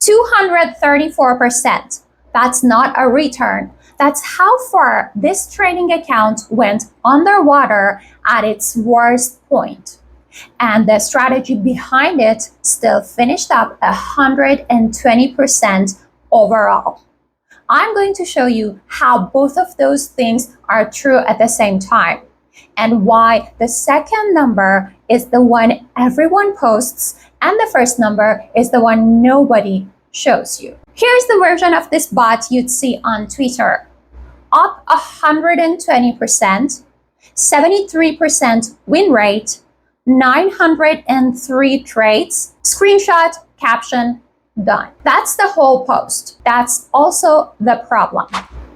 234%. That's not a return. That's how far this trading account went underwater at its worst point. And the strategy behind it still finished up 120% overall. I'm going to show you how both of those things are true at the same time, and why the second number is the one everyone posts and the first number is the one nobody shows you. Here's the version of this bot you'd see on Twitter. Up 120%, 73% win rate, 903 trades, screenshot, caption, done. That's the whole post. That's also the problem.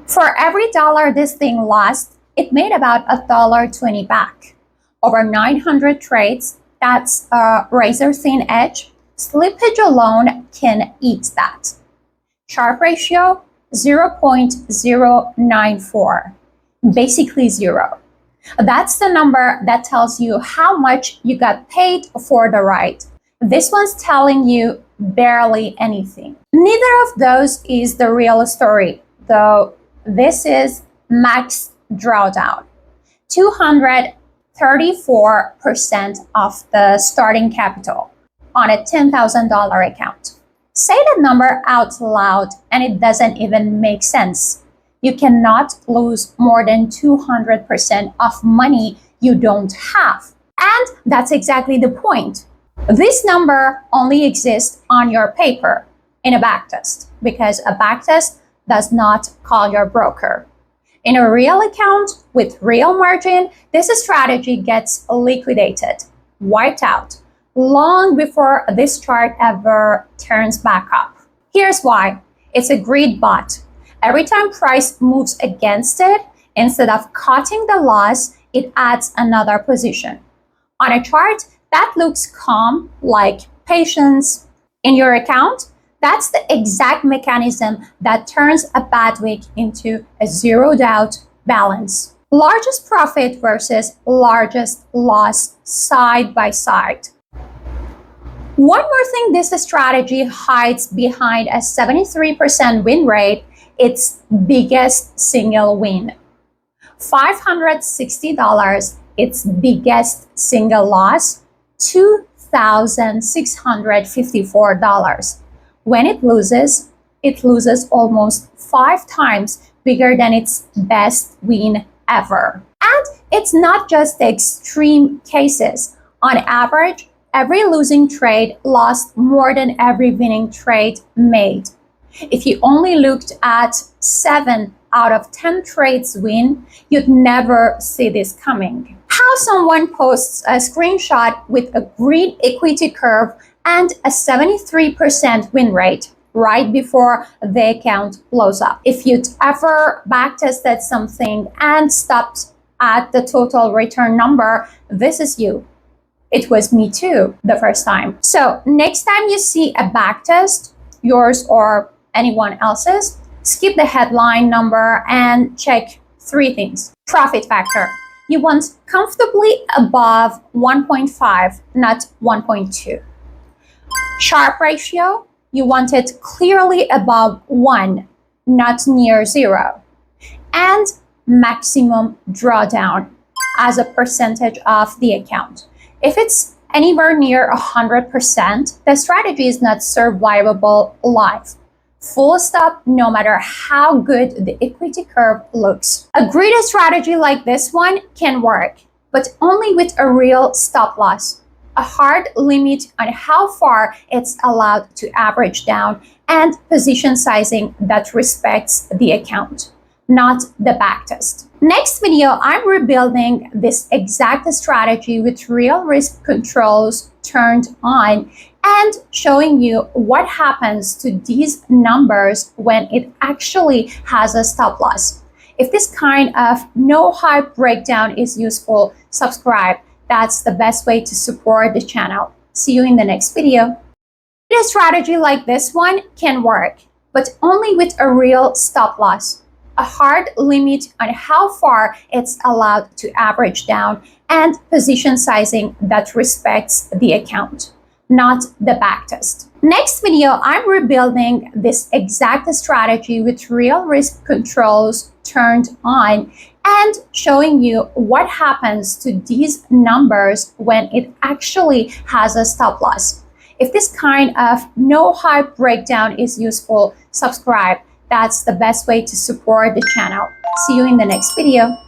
For every dollar this thing lost, it made about $1.20 back. Over 900 trades, that's a razor thin edge. Slippage alone can eat that. Sharp ratio, 0.094, basically zero. That's the number that tells you how much you got paid for the ride. This one's telling you barely anything. Neither of those is the real story, though this is max drawdown. 234% of the starting capital on a $10,000 account. Say that number out loud and it doesn't even make sense. You cannot lose more than 200% of money you don't have. And that's exactly the point. This number only exists on your paper in a backtest, because a backtest does not call your broker. In a real account with real margin, this strategy gets liquidated, wiped out, long before this chart ever turns back up. Here's why. It's a greed bot. Every time price moves against it, instead of cutting the loss, it adds another position. On a chart that looks calm, like patience, in your account, that's the exact mechanism that turns a bad week into a zeroed out balance. Largest profit versus largest loss side by side. One more thing this strategy hides behind a 73% win rate, its biggest single win. $560, its biggest single loss, $2,654. When it loses almost 5 times bigger than its best win ever. And it's not just the extreme cases. On average, every losing trade lost more than every winning trade made. If you only looked at 7 out of 10 trades win, you'd never see this coming. How someone posts a screenshot with a green equity curve and a 73% win rate right before the account blows up. If you'd ever backtested something and stopped at the total return number, this is you. It was me too the first time. So next time you see a backtest, yours or anyone else's, skip the headline number and check 3 things. Profit factor. You want comfortably above 1.5, not 1.2. Sharp ratio. You want it clearly above 1, not near 0. And maximum drawdown as a percentage of the account. If it's anywhere near 100%, the strategy is not survivable live. Full stop, no matter how good the equity curve looks. A greedy strategy like this one can work, but only with a real stop loss, a hard limit on how far it's allowed to average down, and position sizing that respects the account, not the backtest. Next video, I'm rebuilding this exact strategy with real risk controls turned on and showing you what happens to these numbers when it actually has a stop loss. If this kind of no hype breakdown is useful, subscribe. That's the best way to support the channel. See you in the next video. A strategy like this one can work, but only with a real stop loss, a hard limit on how far it's allowed to average down, and position sizing that respects the account, not the backtest. Next video, I'm rebuilding this exact strategy with real risk controls turned on and showing you what happens to these numbers when it actually has a stop loss. If this kind of no hype breakdown is useful, subscribe. That's the best way to support the channel. See you in the next video.